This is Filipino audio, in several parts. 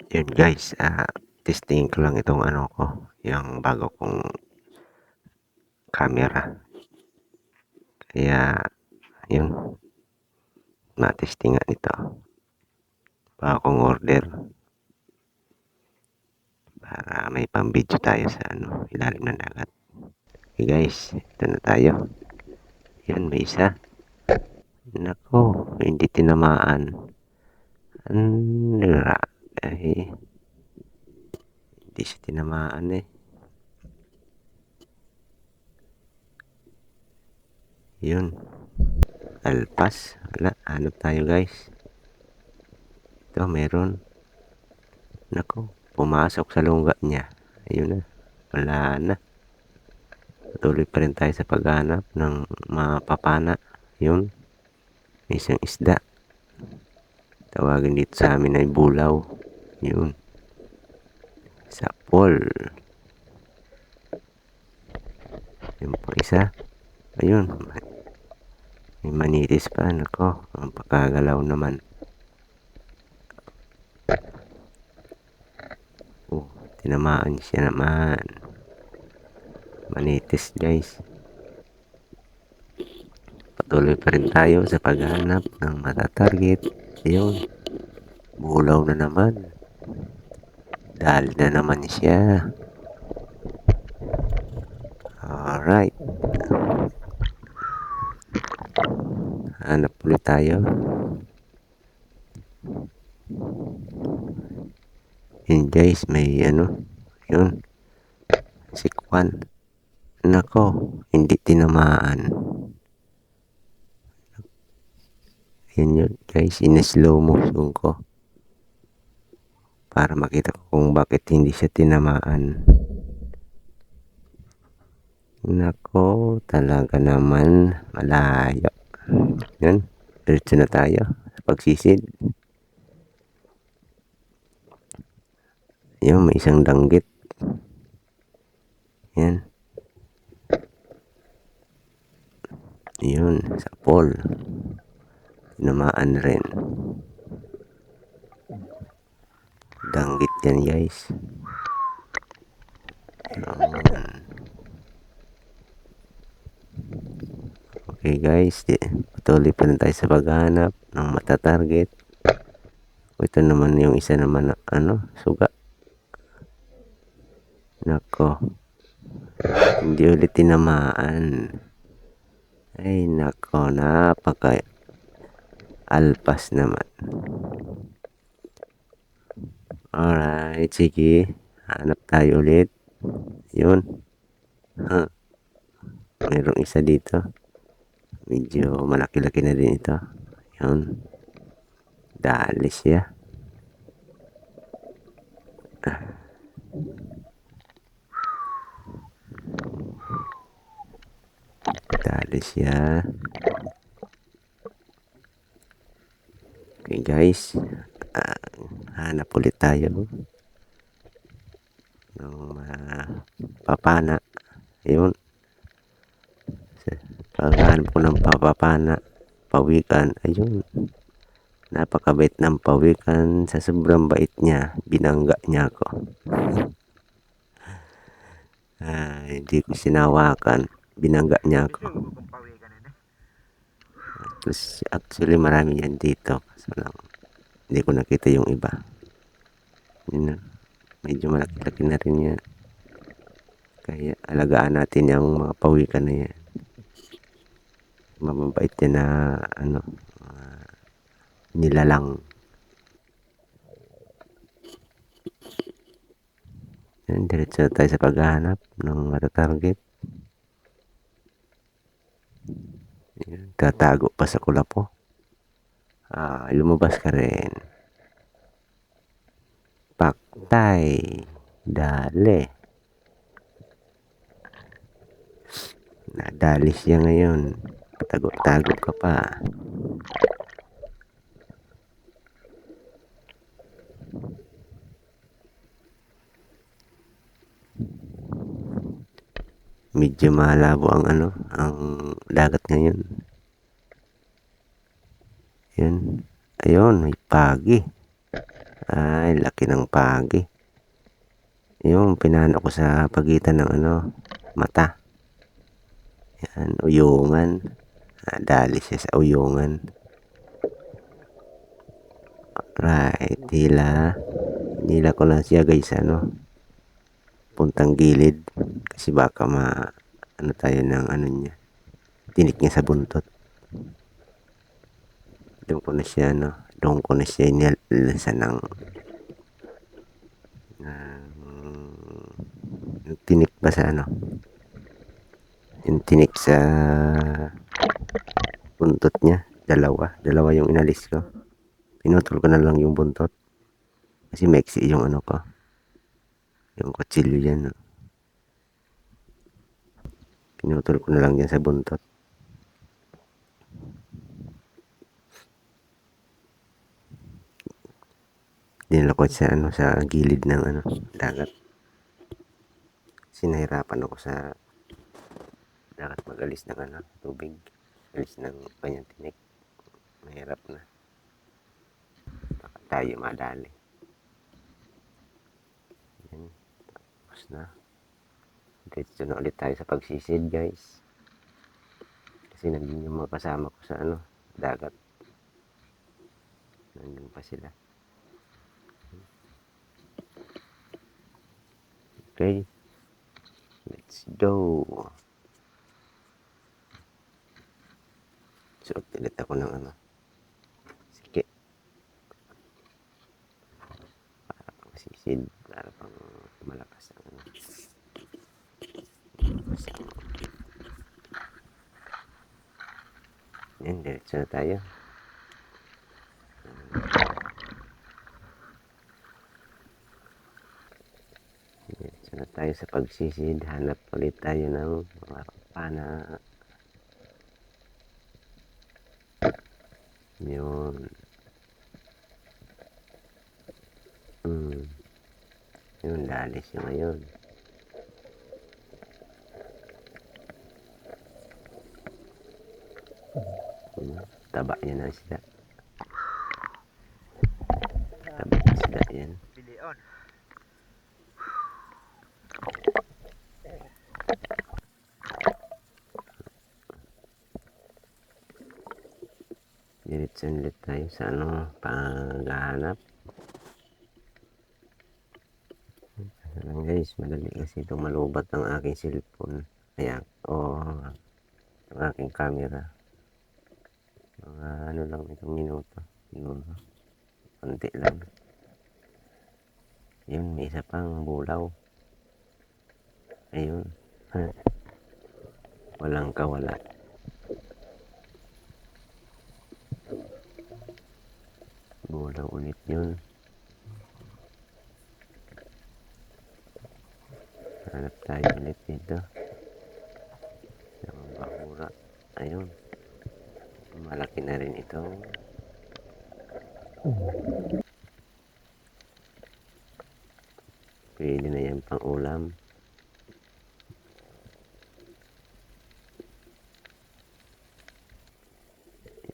Yun guys, testing ko lang itong ano ko, yung bago kong camera. Kaya yun, na-testing nga nito. Bago kong order. Para may pang video tayo sa ilalim ng dagat. Okay guys, ito na tayo. Yan, may isa. Nako, hindi tinamaan. Andra, hindi siya tinamaan eh. Yun. Alpas. Wala, hanap tayo guys. Ito, meron. Nako, pumasok sa lungga niya. Ayun na. Wala na. Patuloy pa rin tayo sa paghanap ng mapapana. Yun. May isang isda. Tawagin dito sa amin ay bulaw. Yun. Sapol. Yung pang isa. Ayun. May manitis pa. Nako, ang pagkagalaw naman. Oh, tinamaan siya naman. Manitis guys. Patuloy pa rin tayo sa paghanap ng matatarget. Ayun. Bulaw na naman. Dali na naman siya. Alright. Hanap ulit tayo. Yun guys, may yun. Sikwan. Nako, hindi tinamaan. Yun yun guys, in-slow motion ko. Para makita ko kung bakit hindi siya tinamaan. Nako, talaga naman malayo. Yun, diretso na tayo sa pagsisid. Yun, may isang danggit. Yan. Yun, sapol. Tinamaan rin. Danggit yan guys. Okay guys, patuloy pa rin tayo sa paghahanap ng matatarget. Ito naman yung isa naman na suga. Nako, hindi ulit tinamaan. Ay nako, napaka alpas naman. Alright, sige, hanap tayo ulit. Yun. Mayroong isa dito. Medyo malaki-laki na din ito. Yun. Dali siya. Dali siya. Okay guys. Hanap ulit tayo. Yung papana. Yun. Paghanap ko ng papapana. Pawikan. Ayun. Napakabait ng pawikan. Sa sobrang bait niya, binangga niya ako. Hindi ko sinawakan. Binangga niya ako. Tapos, actually marami yan dito. Kaso lang, hindi ko nakita yung iba. Yun na. Medyo malaki-laki na rin yan. Kaya alagaan natin yung mga pawikan na yan. Mababait yan na nilalang. Yan, diretso na tayo sa paghahanap ng matatarget. Yan, tatago pa sa kulapo. Lumabas ka rin. Paktay. Dali. Nadali siya ngayon. Tago-tago ka pa. Medyo malabo ang ang dagat ngayon. Yan. Ayun, may pagi. Ay, laki ng pagi. Yung pinano ko sa pagitan ng mata. Yan, uyungan. Dali siya sa uyungan. Right, hila ko lang siya guys, puntang gilid. Kasi baka tayo ng niya. Tinik niya sa buntot. Doon ko na siya inilasa ng tinik ba sa yung tinik sa buntot niya. Dalawa yung inalis ko. Pinutol ko na lang yung buntot. Kasi maiksi yung ko. Yung kutsilyo dyan. Pinutol ko na lang yan sa buntot. Dinala ko sa sa gilid ng dagat. Sinahirapan ako sa dagat mag-alis ng tubig. Alis ng kanyang tinik. Mahirap na. Baka tayo madali. Yan. Tapos na. Diretso na ulit tayo sa pagsisid guys. Kasi nandun yung mga kasama ko sa dagat. Nandun pa sila. Okay. Let's go. Suot ulit ako ng sige. Para pang sisid. Para pang malakas ang yan, diretso na tayo. Diretso na tayo sa pagsisid. Hanap ulit tayo ng mga pana. Yun. Yun, dalis yun ngayon. Taba niya na sila. Taba na sila yan. Diretso ulit tayo sa paghahanap. Lang guys, madali kasi itong malubat ang aking cellphone. Kaya, ang aking camera. Mga lang itong minuto. Siguro. Konti lang. Yun, may isa pang bulaw. Ayun. Walang kawala. Bulaw ulit yun. Hanap tayo ulit dito. Yung bahura. Ayun. Malaki na rin ito. Pwede na yan pang ulam.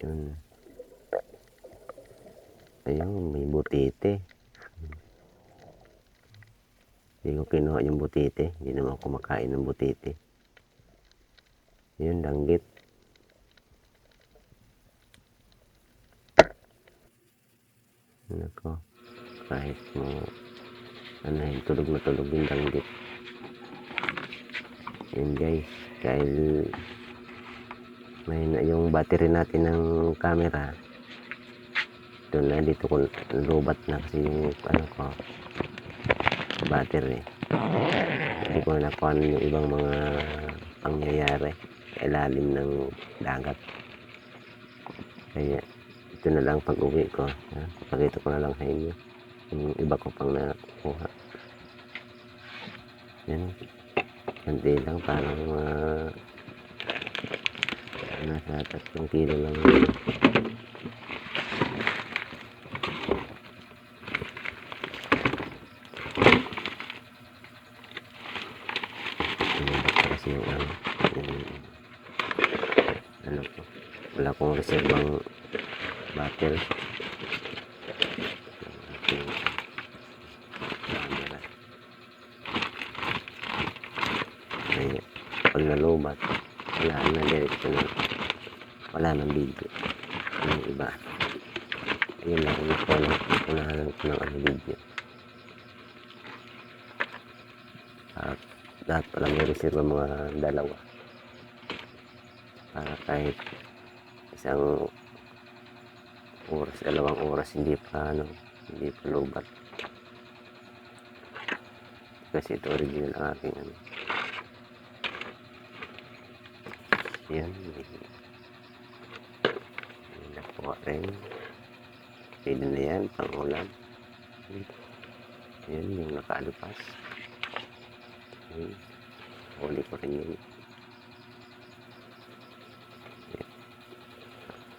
Yun. Ayun, may butite. Hindi ko kinuha yung butite. Hindi naman kumakain ng butite. Yun, danggit. Nako, kahit mo tulog na tulog yung danggit. Yun guys, dahil may na yung battery natin ng camera. Doon na dito ko lubat na kasi yung ko battery. Hindi ko na nakuha yung ibang mga pangyayari sa ilalim ng dagat. Kaya ito na lang pag uwi ko. Pakita ko na lang sa inyo yung iba ko pang nakuha. Yan. Hindi lang parang nasa 3 kilo lang yun. Kasi yung ko, wala akong reservang battery. pag nalubat, wala na, diretso na, wala nang video. Yung iba, yun lang, unahan ko ng video. At dapat pala may reserva mga dalawa, para kahit isang oras, 2 oras hindi pa lubat. Kasi ito original ang aking yan, may nakuha rin. Pwede na yan, pang ulam. Yan yung nakaalupas. Huli ko rin yun.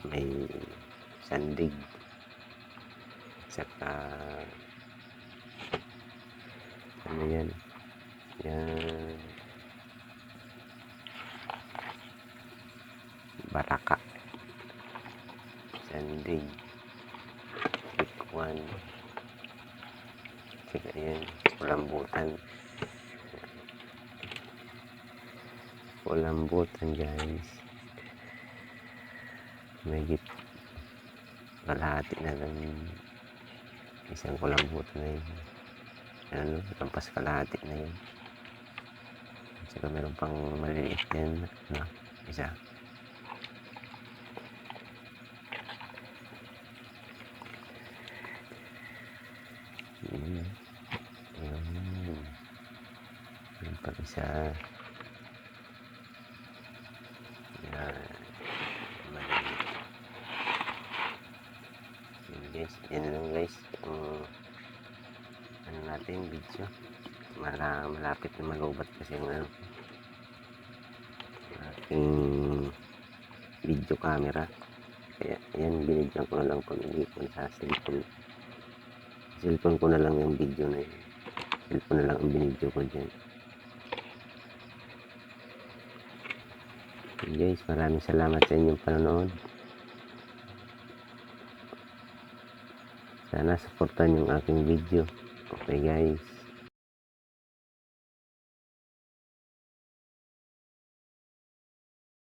May sandig, saka ano yan, baraka, sandig, tikwan, saka yan, kulambutan guys. May kalahati na lang, isang kulambutan na yun, lampas kalahati na yun. Saka meron pang maliliit yan, isa. Yung pang isa. Yan lang guys, ano natin video, malapit na malubat kasi yung aking video camera. Kaya yan, binigyan ko na lang pag hindi ko sa cellphone ko na lang yung video na yun. Cellphone na lang ang binidyo ko dyan. Guys, maraming salamat sa inyong panonood. Sana supportan yung aking video. Okay guys.